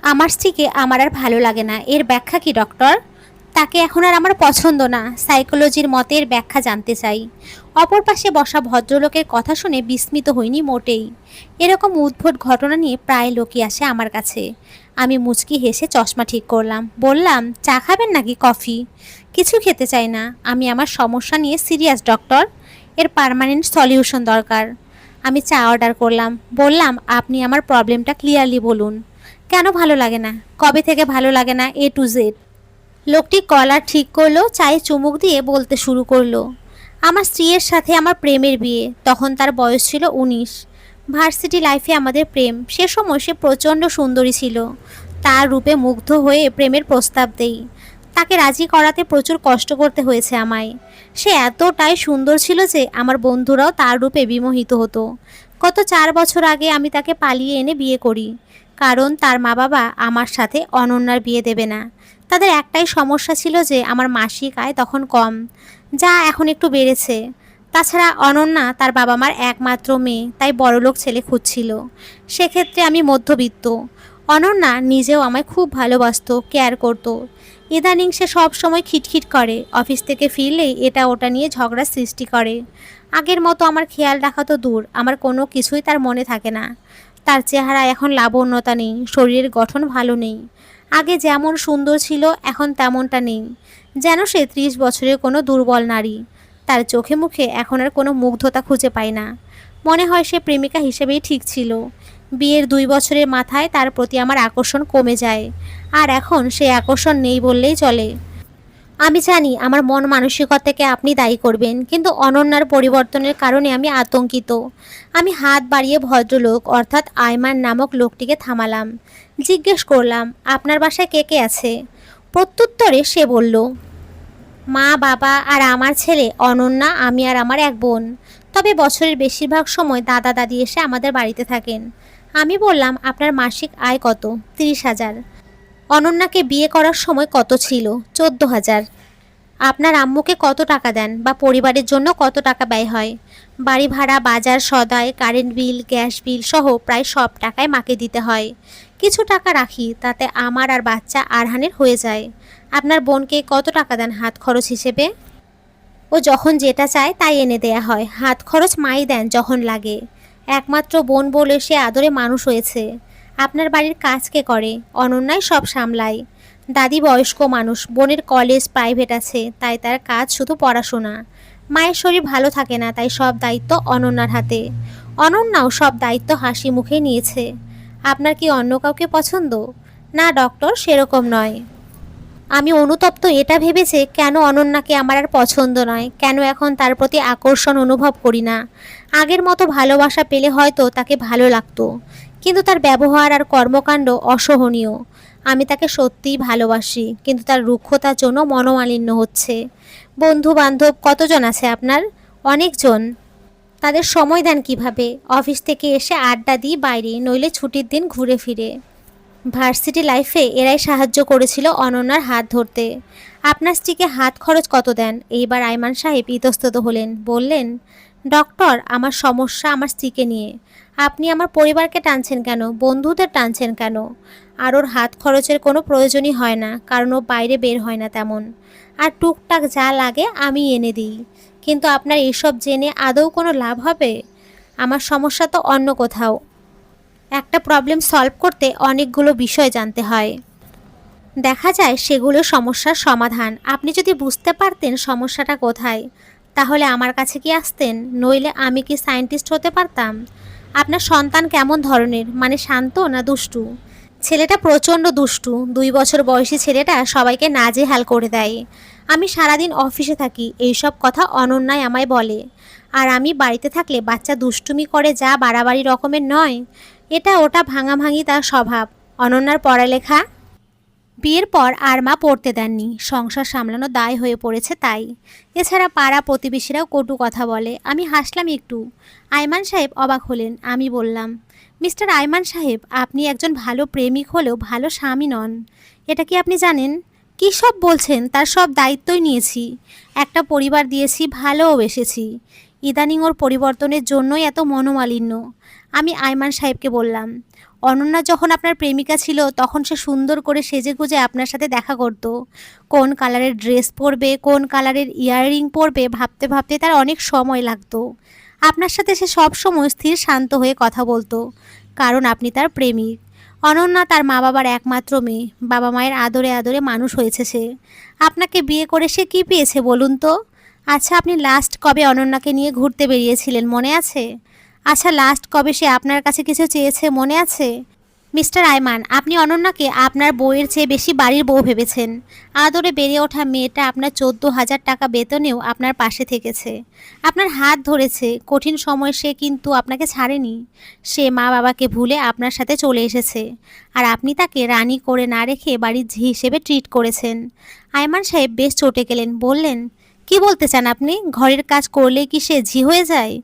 আমার স্ত্রীকে আমার আর ভালো লাগে না, এর ব্যাখ্যা কি ডক্টর? তাকে এখন আর আমার পছন্দ না, সাইকোলজির মতে এর ব্যাখ্যা জানতে চাই। অপর পাশে বসা ভদ্রলোকের কথা শুনে বিস্মিত হইনি মোটেই। এরকম উদ্ভট ঘটনা নিয়ে প্রায় লোকই আসে আমার কাছে। আমি মুচকি হেসে চশমা ঠিক করলাম, বললাম, চা খাবেন নাকি কফি? কিছু খেতে চাই না, আমি আমার সমস্যা নিয়ে সিরিয়াস ডক্টর। এর পার্মানেন্ট সলিউশন দরকার। আমি চা অর্ডার করলাম, বললাম, আপনি আমার প্রবলেমটা ক্লিয়ারলি বলুন। কেন ভালো লাগে না? কবে থেকে ভালো লাগে না, এ টু জেড। লোকটি কলার ঠিক করলো, চায়ে চুমুক দিয়ে বলতে শুরু করলো, আমার স্ত্রীর সাথে আমার প্রেমের বিয়ে, তখন তার বয়স ছিল 19। ভার্সিটি লাইফে আমাদের প্রেম, সে সময় সে প্রচণ্ড সুন্দরী ছিল। তার রূপে মুগ্ধ হয়ে প্রেমের প্রস্তাব দেই। তাকে রাজি করাতে প্রচুর কষ্ট করতে হয়েছে আমায়। সে এতটাই সুন্দর ছিল যে আমার বন্ধুরাও তার রূপে বিমোহিত হতো। গত 4 বছর আগে আমি তাকে পালিয়ে এনে বিয়ে করি, কারণ তার মা বাবা আমার সাথে অনন্যার বিয়ে দেবে না। তাদের একটাই সমস্যা ছিল যে আমার মাসিক আয় তখন কম, যা এখন একটু বেড়েছে। তাছাড়া অনন্যা তার বাবা মার একমাত্র মেয়ে, তাই বড়লোক ছেলে খুঁজছিল। সেক্ষেত্রে আমি মধ্যবিত্ত। অনন্যা নিজেও আমায় খুব ভালোবাসতো, কেয়ার করত। ইদানিং সে সব সময় খিটখিট করে, অফিস থেকে ফিরলেই এটা ওটা নিয়ে ঝগড়ার সৃষ্টি করে। আগের মতো আমার খেয়াল রাখা তো দূর, আমার কোনো কিছুই তার মনে থাকে না। তার চেহারা এখন লাবণ্যতা নেই, শরীরের গঠন ভালো নেই। আগে যেমন সুন্দর ছিল এখন তেমনটা নেই, যেন সে 30 বছরের কোনো দুর্বল নারী। তার চোখে মুখে এখন আর কোনো মুগ্ধতা খুঁজে পাই না। মনে হয় সে প্রেমিকা হিসেবেই ঠিক ছিল। বিয়ের 2 বছরের মাথায় তার প্রতি আমার আকর্ষণ কমে যায়, আর এখন সেই আকর্ষণ নেই বললেই চলে। আমি জানি আমার মন মানসিকতাকে আপনি দায়ী করবেন, কিন্তু অনন্যার পরিবর্তনের কারণে আমি আতঙ্কিত। আমি হাত বাড়িয়ে ভদ্রলোক অর্থাৎ আয়মান নামক লোকটিকে থামালাম। জিজ্ঞেস করলাম, আপনার বাসায় কে কে আছে? প্রত্যুত্তরে সে বলল, মা, বাবা আর আমার ছেলে অনন্যা, আমি আর আমার এক বোন। তবে বছরের বেশিরভাগ সময় দাদা দাদি এসে আমাদের বাড়িতে থাকেন। আমি বললাম, আপনার মাসিক আয় কত? 30,000। অনন্যাকে বিয়ে করার সময় কত ছিল? 14,000। আপনার আম্মুকে কত টাকা দেন বা পরিবারের জন্য কত টাকা ব্যয় হয়? বাড়ি ভাড়া, বাজার সদাই, কারেন্ট বিল, গ্যাস বিল সহ প্রায় সব টাকায় মাকে দিতে হয়। কিছু টাকা রাখি, তাতে আমার আর বাচ্চা আরহানের হয়ে যায়। আপনার বোনকে কত টাকা দেন হাত খরচ হিসেবে? ও যখন যেটা চায় তাই এনে দেয়া হয়, হাত খরচ মাই দেন যখন লাগে। একমাত্র বোন বলে সে আদরে মানুষ হয়েছে। আপনার বাড়ির কাজ কে করে? অনন্যাই সব সামলায়। দাদি বয়স্ক মানুষ, বোনের কলেজ প্রাইভেট আছে, তাই তার কাজ শুধু পড়াশোনা। মায়ের শরীর ভালো থাকে না, তাই সব দায়িত্ব অনন্যার হাতে। অনন্যাও সব দায়িত্ব হাসি মুখে নিয়েছে। আপনার কি অন্য কাউকে পছন্দ? না ডক্টর, সেরকম নয়। আমি অনুতপ্ত এটা ভেবেছে কেন অনন্যাকে আমার আর পছন্দ নয়, কেন এখন তার প্রতি আকর্ষণ অনুভব করি না। আগের মতো ভালোবাসা পেলে হয়তো তাকে ভালো লাগতো, কিন্তু তার ব্যবহার আর কর্মকাণ্ড অসহনীয়। আমি তাকে সত্যিই ভালোবাসি, কিন্তু তার রুক্ষতার জন্য মনোমালিন্য হচ্ছে। বন্ধু বান্ধব কতজন আছে আপনার? অনেকজন। তাদের সময় দেন কিভাবে? অফিস থেকে এসে আড্ডা দিই বাইরে, নইলে ছুটির দিন ঘুরে ফিরে। ভার্সিটি লাইফে এরাই সাহায্য করেছিল অনন্যার হাত ধরতে। আপনার স্ত্রীকে হাত খরচ কত দেন? এইবার আয়মান সাহেব ইতস্তত হলেন, বললেন, ডক্টর, আমার সমস্যা আমার স্ত্রীকে নিয়ে। আপনি আমার পরিবারকে টানছেন কেন, বন্ধুদের টানছেন কেন? আর ওর হাত খরচের কোনো প্রয়োজনই হয় না, কারণ ও বাইরে বের হয় না তেমন। আর টুকটাক যা লাগে আমি এনে দিই। কিন্তু আপনার এইসব জেনে আদৌ কোনো লাভ হবে? আমার সমস্যা তো অন্য কোথাও। একটা প্রবলেম সলভ করতে অনেকগুলো বিষয় জানতে হয়। দেখা যায় সেগুলো সমস্যার সমাধান। আপনি যদি বুঝতে পারতেন সমস্যাটা কোথায়, তাহলে আমার কাছে কি আসতেন? নইলে আমি কি সায়েন্টিস্ট হতে পারতাম? আপনার সন্তান কেমন ধরনের, মানে শান্ত না দুষ্টু? ছেলেটা প্রচণ্ড দুষ্টু। 2 বছর বয়সী ছেলেটা সবাইকে নাজেহাল করে দেয়। আমি সারাদিন অফিসে থাকি, এইসব কথা অনন্যাই আমায় বলে। আর আমি বাড়িতে থাকলে বাচ্চা দুষ্টুমি করে, যা বাড়াবাড়ি রকমের নয়। এটা ওটা ভাঙাভাঙি তার স্বভাব। অনন্যার পড়ালেখা? বিয়ের পর আর মা পড়তে দেননি, সংসার সামলানো দায় হয়ে পড়েছে তাই। এছাড়া পাড়া প্রতিবেশীরাও কটু কথা বলে। আমি হাসলাম একটু। আয়মান সাহেব অবাক হলেন। আমি বললাম, মিস্টার আয়মান সাহেব, আপনি একজন ভালো প্রেমিক হলেও ভালো স্বামী নন। এটা কি আপনি জানেন? কী সব বলছেন? তার সব দায়িত্বই নিয়েছি, একটা পরিবার দিয়েছি, ভালোও বেসেছি। ইদানিং ওর পরিবর্তনের জন্যই এত মনোমালিন্য। আমি আয়মান সাহেবকে বললাম, অনন্যা যখন আপনার প্রেমিকা ছিল তখন সে সুন্দর করে সেজেগুজে আপনার সাথে দেখা করত। কোন কালারের ড্রেস পরবে, কোন কালারের ইয়াররিং পরবে ভাবতে ভাবতে তার অনেক সময় লাগতো। আপনার সাথে সে সব সময় স্থির শান্ত হয়ে কথা বলতো, কারণ আপনি তার প্রেমিক। অনন্যা তার মা বাবার একমাত্র মেয়ে, বাবা মায়ের আদরে আদরে মানুষ হয়েছে সে। আপনাকে বিয়ে করে সে কী পেয়েছে বলুন তো? আচ্ছা, আপনি লাস্ট কবে অনন্যাকে নিয়ে ঘুরতে বেরিয়েছিলেন মনে আছে? আচ্ছা, লাস্ট কবে সে আপনার কাছে কিছু চেয়েছে মনে আছে? মিস্টার আয়মান, আপনি অনন্যাকে আপনার বউয়ের চেয়ে বেশি বাড়ির বউ ভেবেছেন। আদরে বেড়ে ওঠা মেয়েটা আপনার 14,000 টাকা বেতনেও আপনার পাশে থেকেছে, আপনার হাত ধরেছে। কঠিন সময় সে কিন্তু আপনাকে ছাড়েনি। সে মা বাবাকে ভুলে আপনার সাথে চলে এসেছে, আর আপনি তাকে রানী করে না রেখে বাড়ির ঝি হিসেবে ট্রিট করেছেন। আয়মান সাহেব বেশ চটে গেলেন, বললেন, কি বলতে চান আপনি? ঘরের কাজ করলেই কি সে ঝি হয়ে যায়?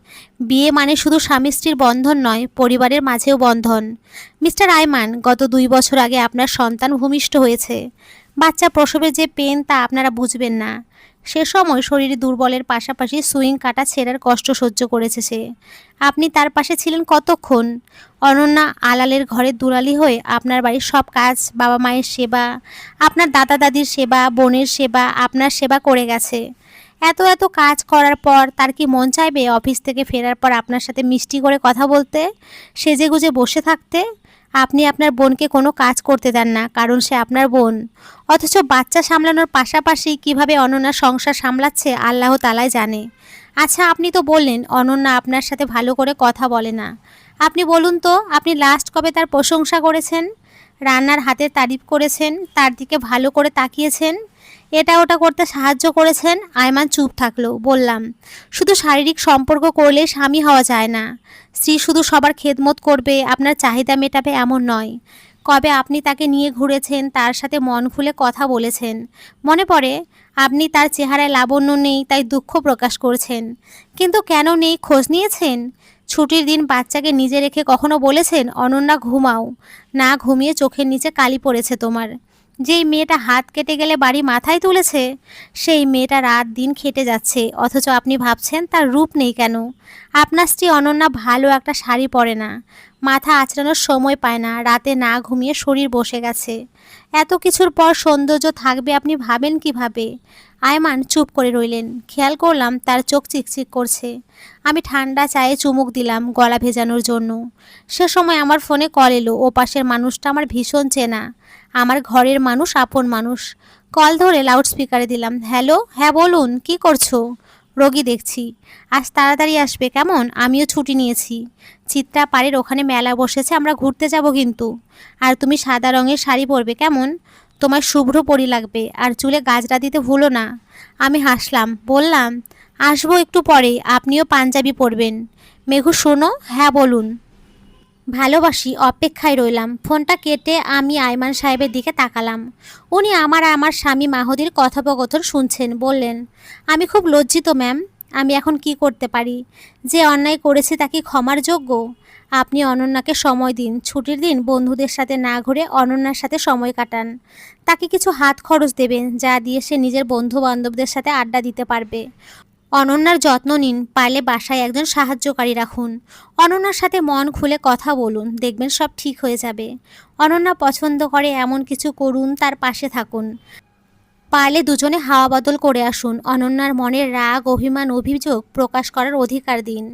বিয়ে মানে শুধু স্বামী স্ত্রীর বন্ধন নয়, পরিবারের মাঝেও বন্ধন। মিস্টার আয়মান, গত 2 বছর আগে আপনার সন্তান ভূমিষ্ঠ হয়েছে। বাচ্চা প্রসবের যে পেন তা আপনারা বুঝবেন না। সে সময় শরীরে দুর্বলের পাশাপাশি সুইং কাটা ছেঁড়ার কষ্ট সহ্য করেছে সে। আপনি তার পাশে ছিলেন কতক্ষণ? অনন্যা আলালের ঘরের দুলালি হয়ে আপনার বাড়ির সব কাজ, বাবা মায়ের সেবা, আপনার দাদা দাদির সেবা, বোনের সেবা, আপনার সেবা করে গেছে। এত এত কাজ করার পর তার কি মন চাইবে অফিস থেকে ফেরার পর আপনার সাথে মিষ্টি করে কথা বলতে, সেজেগুজে বসে থাকতে? আপনি আপনার বোনকে কোনো কাজ করতে দেন না, কারণ সে আপনার বোন। অথচ বাচ্চা সামলানোর পাশাপাশি কিভাবে অনন্যা সংসার সামলাচ্ছে আল্লাহ তাআলাই জানে। আচ্ছা, আপনি তো বললেন অনন্যা আপনার সাথে ভালো করে কথা বলে না। আপনি বলুন তো, আপনি লাস্ট কবে তার প্রশংসা করেছেন? রান্নার হাতের তারিফ করেছেন, তার দিকে ভালো করে তাকিয়েছেন, এটা ওটা করতে সাহায্য করেছেন? আয়মান চুপ থাকলো। বললাম, শুধু শারীরিক সম্পর্ক করলে স্বামী হওয়া যায় না। স্ত্রী শুধু সবার খেদমত করবে, আপনার চাহিদা মেটাবে এমন নয়। কবে আপনি তাকে নিয়ে ঘুরেছেন, তার সাথে মন খুলে কথা বলেছেন? মনে পড়ে, আপনি তার চেহারায় লাবণ্য নেই তাই দুঃখ প্রকাশ করছেন, কিন্তু কেন নেই খোঁজ নিয়েছেন? ছুটির দিন বাচ্চাকে নিজে রেখে কখনো বলেছেন, অনন্যা ঘুমাও? না ঘুমিয়ে চোখের নিচে কালি পড়েছে তোমার। যেই মেয়েটা হাত কেটে গেলে বাড়ি মাথায় তুলেছে, সেই মেয়েটা রাত দিন খেটে যাচ্ছে, অথচ আপনি ভাবছেন তার রূপ নেই কেন? আপনার স্ত্রী অনন্যা ভালো একটা শাড়ি পরে না, মাথা আঁচড়ানোর সময় পায় না, রাতে না ঘুমিয়ে শরীর বসে গেছে। এত কিছুর পর সৌন্দর্য থাকবে আপনি ভাবেন কিভাবে? আয়মান চুপ করে রইলেন। খেয়াল করলাম তার চোখ চিকচিক করছে। আমি ঠান্ডা চায়ে চুমুক দিলাম গলা ভেজানোর জন্য। সে সময় আমার ফোনে কল এলো। ও পাশের মানুষটা আমার ভীষণ চেনা, আমার ঘরের মানুষ, আপন মানুষ। কল ধরে লাউডস্পিকারে দিলাম। হ্যালো, হ্যাঁ বলুন, কি করছো? রোগী দেখছি। আজ তাড়াতাড়ি আসবে কেমন? আমিও ছুটি নিয়েছি। চিত্রা পাড়ের ওখানে মেলা বসেছে, আমরা ঘুরতে যাব কিন্তু। আর তুমি সাদা রঙের শাড়ি পরবে কেমন? তোমার শুভ্র পরি লাগবে, আর চুলে গাজরা দিতে ভুলো না। আমি হাসলাম, বললাম, আসবো একটু পরে, আপনিও পাঞ্জাবি পরবেন। মেঘু শোনো। হ্যাঁ বলুন। ভালোবাসি, অপেক্ষায় রইলাম। ফোনটা কেটে আমি আয়মান সাহেবের দিকে তাকালাম। উনি আমার আর আমার স্বামী মাহদির কথোপকথন শুনছেন। বললেন, আমি খুব লজ্জিত ম্যাম। আমি এখন কি করতে পারি? যে অন্যায় করেছি তা কি ক্ষমার যোগ্য? আপনি অনন্যাকে সময় দিন। ছুটির দিন বন্ধুদের সাথে না ঘুরে অনন্যার সাথে সময় কাটান। তাকে কিছু হাত খরচ দেবেন, যা দিয়ে সে নিজের বন্ধু বান্ধবদের সাথে আড্ডা দিতে পারবে। অনন্যার যত্ন নিন, পারলে বাসায় একজন সাহায্যকারী রাখুন। অনন্যার সাথে মন খুলে কথা বলুন, দেখবেন সব ঠিক হয়ে যাবে। অনন্যা পছন্দ করে এমন কিছু করুন, তার পাশে থাকুন। পারলে দুজনে হাওয়া বদল করে আসুন। অনন্যার মনের রাগ, অভিমান, অভিযোগ প্রকাশ করার অধিকার দিন।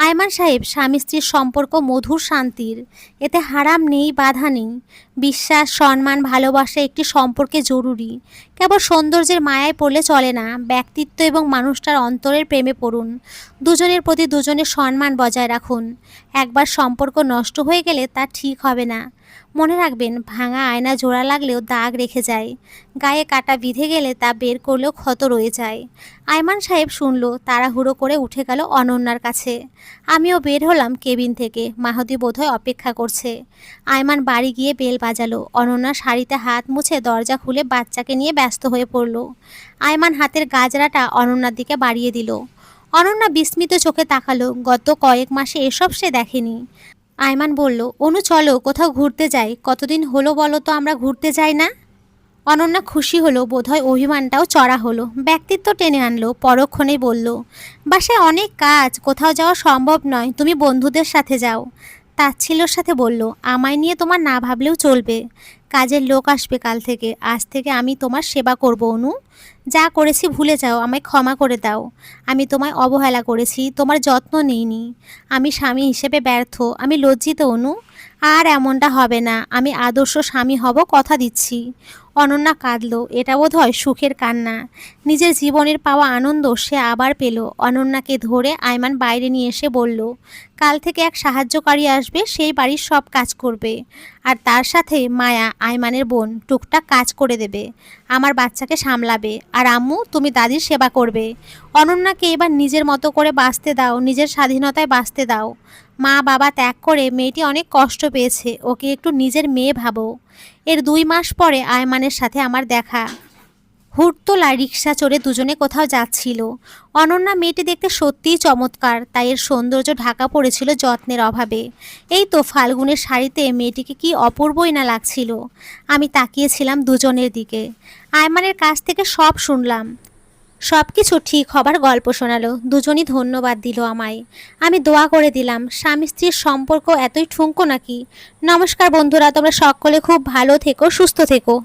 আয়মান সাহেব, স্বামী স্ত্রীর সম্পর্ক মধুর, শান্তির। এতে হারাম নেই, বাধা নেই। বিশ্বাস, সম্মান, ভালোবাসা একটি সম্পর্কে জরুরি। কেবল সৌন্দর্যের মায়ায় পড়লে চলে না, ব্যক্তিত্ব এবং মানুষটার অন্তরের প্রেমে পড়ুন। দুজনের প্রতি দুজনের সম্মান বজায় রাখুন। একবার সম্পর্ক নষ্ট হয়ে গেলে তা ঠিক হবে না। মনে রাখবেন, ভাঙা আয়না জোড়া লাগলেও দাগ রেখে যায়, গায়ে কাটা বিঁধে গেলে তা বের করলেও ক্ষত রয়ে যায়। আয়মান সাহেব শুনল, তাড়াহুড়ো করে উঠে গেল অনন্যার কাছে। আমিও বের হলাম কেবিন থেকে। মাহদি বোধহয় অপেক্ষা করছে। আয়মান বাড়ি গিয়ে বেল বাজালো। অনন্যা শাড়িতে হাত মুছে দরজা খুলে বাচ্চাকে নিয়ে ব্যস্ত হয়ে পড়ল। আয়মান হাতের গাজরাটা অনন্যার দিকে বাড়িয়ে দিল। অনন্যা বিস্মিত চোখে তাকালো। গত কয়েক মাসে এসব সে দেখেনি। আয়মান বলল, অনু চলো কোথাও ঘুরতে যাই। কতদিন হলো বলো তো আমরা ঘুরতে যাই না? অনন্যা খুশি হলো, বোধহয় অভিমানটাও চড়া হলো। ব্যক্তিত্ব টেনে আনলো। পরক্ষণেই বলল, বাসায় অনেক কাজ, কোথাও যাওয়া সম্ভব নয়, তুমি বন্ধুদের সাথে যাও। তাচ্ছিল্যর সাথে বলল, আমায় নিয়ে তোমার না ভাবলেও চলবে। কাজের লোক আসবে কাল থেকে, আজ থেকে আমি তোমার সেবা করব অনু। যা করেছি ভুলে যাও, আমায় ক্ষমা করে দাও। আমি তোমায় অবহেলা করেছি, তোমার যত্ন নিইনি। আমি স্বামী হিসেবে ব্যর্থ, আমি লজ্জিত অনু। আর এমনটা হবে না, আমি আদর্শ স্বামী হব, কথা দিচ্ছি। অনন্যা কাঁদলো, এটা বোধহয় সুখের কান্না। নিজের জীবনের পাওয়া আনন্দ সে আবার পেল। অনন্যাকে ধরে আয়মান বাইরে নিয়ে এসে বলল, কাল থেকে এক সাহায্যকারী আসবে, সেই বাড়ির সব কাজ করবে। আর তার সাথে মায়া, আয়মানের বোন, টুকটাক কাজ করে দেবে। আমার বাচ্চাকে সামলাবে। আর আম্মু, তুমি দাদির সেবা করবে। অনন্যাকে এবার নিজের মতো করে বাঁচতে দাও, নিজের স্বাধীনতায় বাঁচতে দাও। মা বাবা ত্যাগ করে মেয়েটি অনেক কষ্ট পেয়েছে, ওকে একটু নিজের মেয়ে ভাবো। এর 2 মাস পরে আয়মানের সাথে আমার দেখা। হুড়তোলা রিকশা চড়ে দুজনে কোথাও যাচ্ছিল। অনন্যা মেয়েটি দেখতে সত্যিই চমৎকার, তাই এর সৌন্দর্য ঢাকা পড়েছিল যত্নের অভাবে। এই তো ফাল্গুনের শাড়িতে মেয়েটিকে কি অপূর্বই না লাগছিল। আমি তাকিয়েছিলাম দুজনের দিকে। আয়মানের কাছ থেকে সব শুনলাম। সব কিছু ঠিক হবার গল্প শোনালো, দুজনই ধন্যবাদ দিল আমায়। আমি দোয়া করে দিলাম, স্বামী স্ত্রীর সম্পর্ক এতই ঠুনকো নাকি। নমস্কার বন্ধুরা, তোমরা সকলে খুব ভালো থেকো, সুস্থ থেকো।